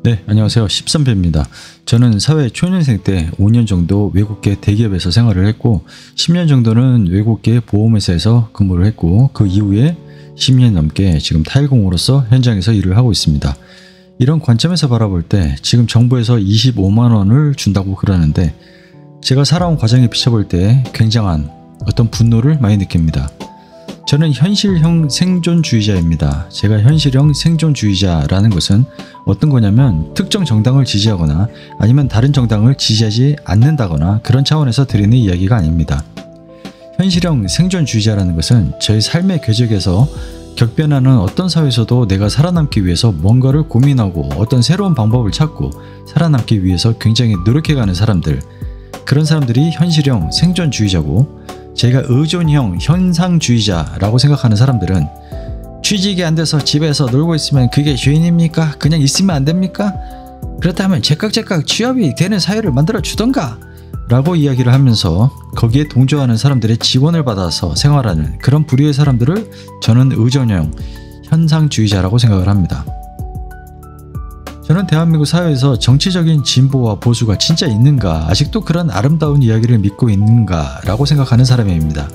네, 안녕하세요. 13배입니다. 저는 사회 초년생 때 5년 정도 외국계 대기업에서 생활을 했고 10년 정도는 외국계 보험회사에서 근무를 했고 그 이후에 10년 넘게 지금 타일공으로서 현장에서 일을 하고 있습니다. 이런 관점에서 바라볼 때 지금 정부에서 25만 원을 준다고 그러는데 제가 살아온 과정에 비춰볼 때 굉장한 어떤 분노를 많이 느낍니다. 저는 현실형 생존주의자입니다. 제가 현실형 생존주의자라는 것은 어떤 거냐면 특정 정당을 지지하거나 아니면 다른 정당을 지지하지 않는다거나 그런 차원에서 드리는 이야기가 아닙니다. 현실형 생존주의자라는 것은 저의 삶의 궤적에서 격변하는 어떤 사회에서도 내가 살아남기 위해서 뭔가를 고민하고 어떤 새로운 방법을 찾고 살아남기 위해서 굉장히 노력해가는 사람들, 그런 사람들이 현실형 생존주의자고, 제가 의존형 현상주의자라고 생각하는 사람들은 취직이 안 돼서 집에서 놀고 있으면 그게 죄인입니까? 그냥 있으면 안 됩니까? 그렇다면 제깍 취업이 되는 사회를 만들어 주던가 라고 이야기를 하면서 거기에 동조하는 사람들의 지원을 받아서 생활하는 그런 부류의 사람들을 저는 의존형 현상주의자라고 생각을 합니다. 저는 대한민국 사회에서 정치적인 진보와 보수가 진짜 있는가, 아직도 그런 아름다운 이야기를 믿고 있는가 라고 생각하는 사람입니다.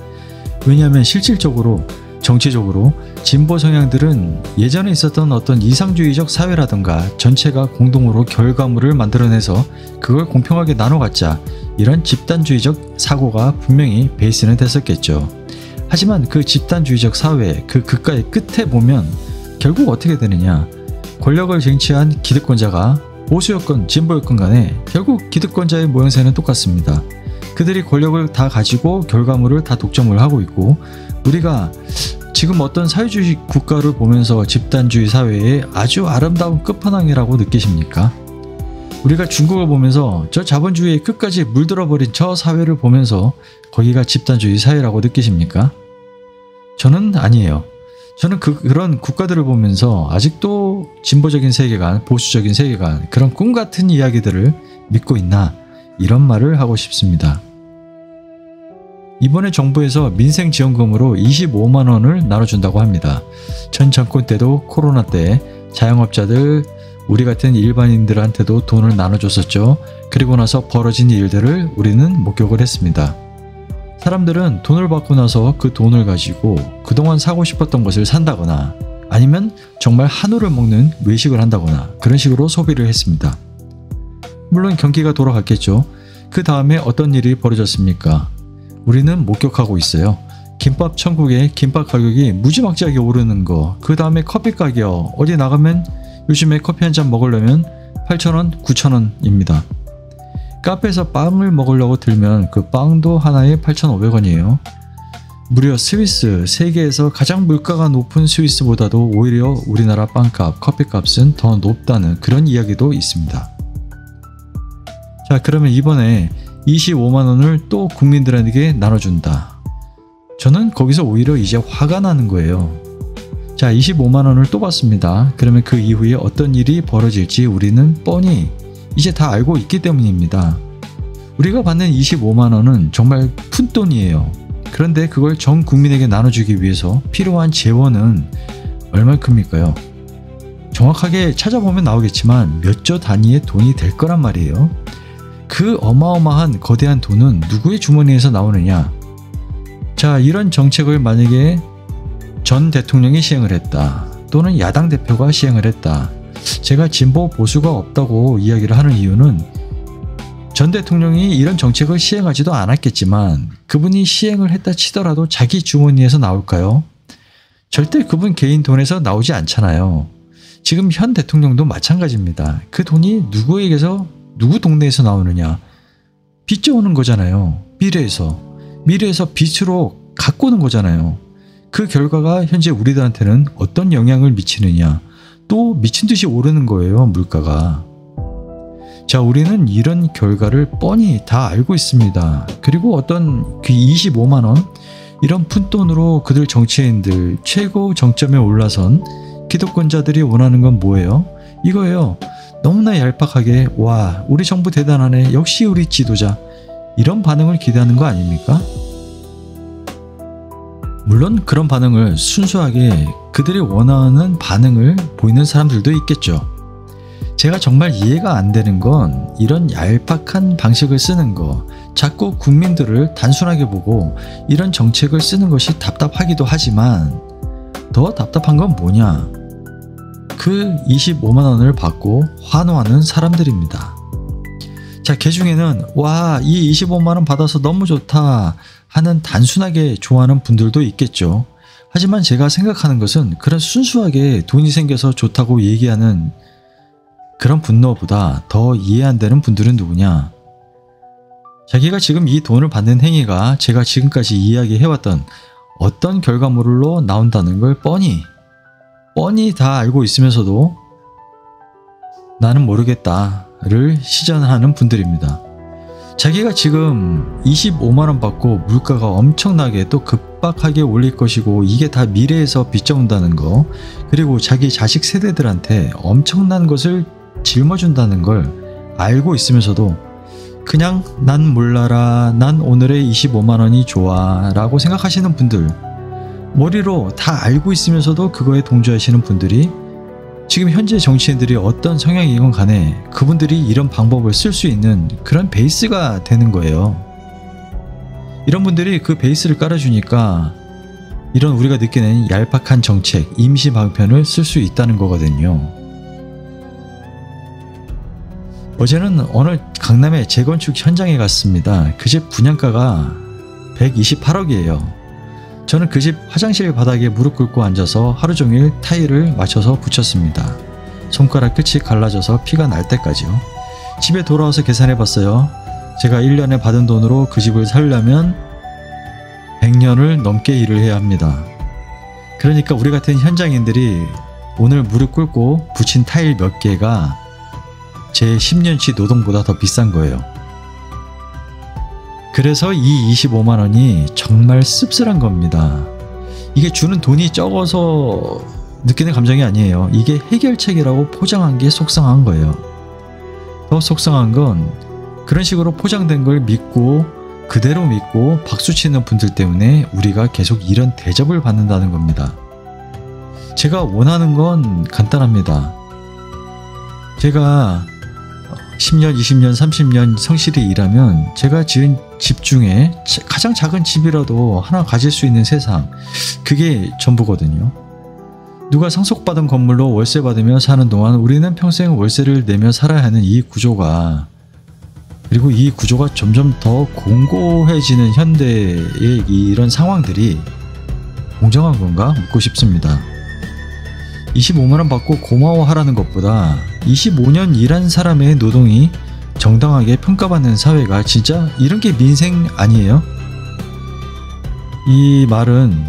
왜냐하면 실질적으로 정치적으로 진보 성향들은 예전에 있었던 어떤 이상주의적 사회라던가 전체가 공동으로 결과물을 만들어내서 그걸 공평하게 나눠갖자, 이런 집단주의적 사고가 분명히 베이스는 됐었겠죠. 하지만 그 집단주의적 사회 그 극가의 끝에 보면 결국 어떻게 되느냐, 권력을 쟁취한 기득권자가 보수였건 진보였건 간에 결국 기득권자의 모양새는 똑같습니다. 그들이 권력을 다 가지고 결과물을 다 독점을 하고 있고, 우리가 지금 어떤 사회주의 국가를 보면서 집단주의 사회의 아주 아름다운 끝판왕이라고 느끼십니까? 우리가 중국을 보면서 저 자본주의의 끝까지 물들어버린 저 사회를 보면서 거기가 집단주의 사회라고 느끼십니까? 저는 아니에요. 저는 그런 국가들을 보면서 아직도 진보적인 세계관, 보수적인 세계관, 그런 꿈같은 이야기들을 믿고 있나, 이런 말을 하고 싶습니다. 이번에 정부에서 민생지원금으로 25만 원을 나눠준다고 합니다. 전 정권 때도 코로나 때 자영업자들, 우리 같은 일반인들한테도 돈을 나눠줬었죠. 그리고 나서 벌어진 일들을 우리는 목격을 했습니다. 사람들은 돈을 받고 나서 그 돈을 가지고 그동안 사고 싶었던 것을 산다거나 아니면 정말 한우를 먹는 외식을 한다거나 그런 식으로 소비를 했습니다. 물론 경기가 돌아갔겠죠. 그 다음에 어떤 일이 벌어졌습니까? 우리는 목격하고 있어요. 김밥 천국에 김밥 가격이 무지막지하게 오르는 거, 그 다음에 커피 가격, 어디 나가면 요즘에 커피 한 잔 먹으려면 8,000원, 9,000원입니다. 카페에서 빵을 먹으려고 들면 그 빵도 하나에 8,500원이에요. 무려 스위스, 세계에서 가장 물가가 높은 스위스보다도 오히려 우리나라 빵값, 커피값은 더 높다는 그런 이야기도 있습니다. 자, 그러면 이번에 25만 원을 또 국민들에게 나눠준다. 저는 거기서 오히려 이제 화가 나는 거예요. 자, 25만 원을 또 받습니다. 그러면 그 이후에 어떤 일이 벌어질지 우리는 뻔히 이제 다 알고 있기 때문입니다. 우리가 받는 25만 원은 정말 푼돈이에요. 그런데 그걸 전 국민에게 나눠주기 위해서 필요한 재원은 얼마큼일까요? 정확하게 찾아보면 나오겠지만 몇 조 단위의 돈이 될 거란 말이에요. 그 어마어마한 거대한 돈은 누구의 주머니에서 나오느냐? 자, 이런 정책을 만약에 전 대통령이 시행을 했다, 또는 야당 대표가 시행을 했다. 제가 진보 보수가 없다고 이야기를 하는 이유는 전 대통령이 이런 정책을 시행하지도 않았겠지만 그분이 시행을 했다 치더라도 자기 주머니에서 나올까요? 절대 그분 개인 돈에서 나오지 않잖아요. 지금 현 대통령도 마찬가지입니다. 그 돈이 누구에게서, 누구 동네에서 나오느냐? 빚져오는 거잖아요. 미래에서 빚으로 갖고 오는 거잖아요. 그 결과가 현재 우리들한테는 어떤 영향을 미치느냐? 또 미친듯이 오르는 거예요, 물가가. 자, 우리는 이런 결과를 뻔히 다 알고 있습니다. 그리고 어떤 그 25만 원, 이런 푼돈으로 그들 정치인들 최고 정점에 올라선 기득권자들이 원하는 건 뭐예요? 이거예요. 너무나 얄팍하게 와, 우리 정부 대단하네, 역시 우리 지도자, 이런 반응을 기대하는 거 아닙니까? 물론 그런 반응을 순수하게 그들이 원하는 반응을 보이는 사람들도 있겠죠. 제가 정말 이해가 안 되는 건 이런 얄팍한 방식을 쓰는 거, 자꾸 국민들을 단순하게 보고 이런 정책을 쓰는 것이 답답하기도 하지만 더 답답한 건 뭐냐? 그 25만 원을 받고 환호하는 사람들입니다. 자, 그 중에는 와, 이 25만 원 받아서 너무 좋다 하는 단순하게 좋아하는 분들도 있겠죠. 하지만 제가 생각하는 것은 그런 순수하게 돈이 생겨서 좋다고 얘기하는 그런 분노보다 더 이해 안 되는 분들은 누구냐? 자기가 지금 이 돈을 받는 행위가 제가 지금까지 이야기해왔던 어떤 결과물로 나온다는 걸 뻔히 다 알고 있으면서도 나는 모르겠다를 시전하는 분들입니다. 자기가 지금 25만원 받고 물가가 엄청나게 또 급박하게 올릴 것이고 이게 다 미래에서 빚져온다는 거, 그리고 자기 자식 세대들한테 엄청난 것을 짊어준다는 걸 알고 있으면서도 그냥 난 몰라라, 난 오늘의 25만원이 좋아 라고 생각하시는 분들, 머리로 다 알고 있으면서도 그거에 동조하시는 분들이 지금 현재 정치인들이 어떤 성향이건 간에 그분들이 이런 방법을 쓸 수 있는 그런 베이스가 되는 거예요. 이런 분들이 그 베이스를 깔아주니까 이런 우리가 느끼는 얄팍한 정책, 임시 방편을 쓸 수 있다는 거거든요. 어제는 어느 강남의 재건축 현장에 갔습니다. 그 집 분양가가 128억이에요. 저는 그 집 화장실 바닥에 무릎 꿇고 앉아서 하루 종일 타일을 맞춰서 붙였습니다. 손가락 끝이 갈라져서 피가 날 때까지요. 집에 돌아와서 계산해봤어요. 제가 1년에 받은 돈으로 그 집을 살려면 100년을 넘게 일을 해야 합니다. 그러니까 우리 같은 현장인들이 오늘 무릎 꿇고 붙인 타일 몇 개가 제 10년치 노동보다 더 비싼 거예요. 그래서 이 25만원이 정말 씁쓸한 겁니다. 이게 주는 돈이 적어서 느끼는 감정이 아니에요. 이게 해결책이라고 포장한 게 속상한 거예요. 더 속상한 건 그런 식으로 포장된 걸 믿고 그대로 믿고 박수치는 분들 때문에 우리가 계속 이런 대접을 받는다는 겁니다. 제가 원하는 건 간단합니다. 제가 10년, 20년, 30년 성실히 일하면 제가 지은 집 중에 가장 작은 집이라도 하나 가질 수 있는 세상, 그게 전부거든요. 누가 상속받은 건물로 월세 받으며 사는 동안 우리는 평생 월세를 내며 살아야 하는 이 구조가, 그리고 이 구조가 점점 더 공고해지는 현대의 이런 상황들이 공정한 건가 묻고 싶습니다. 25만원 받고 고마워하라는 것보다 25년 일한 사람의 노동이 정당하게 평가받는 사회가 진짜 이런 게 민생 아니에요? 이 말은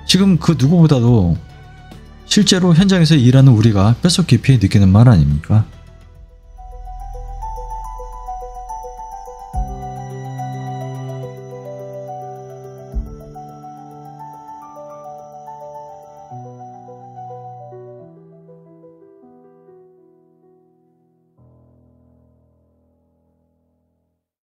지금 그 누구보다도 실제로 현장에서 일하는 우리가 뼛속 깊이 느끼는 말 아닙니까?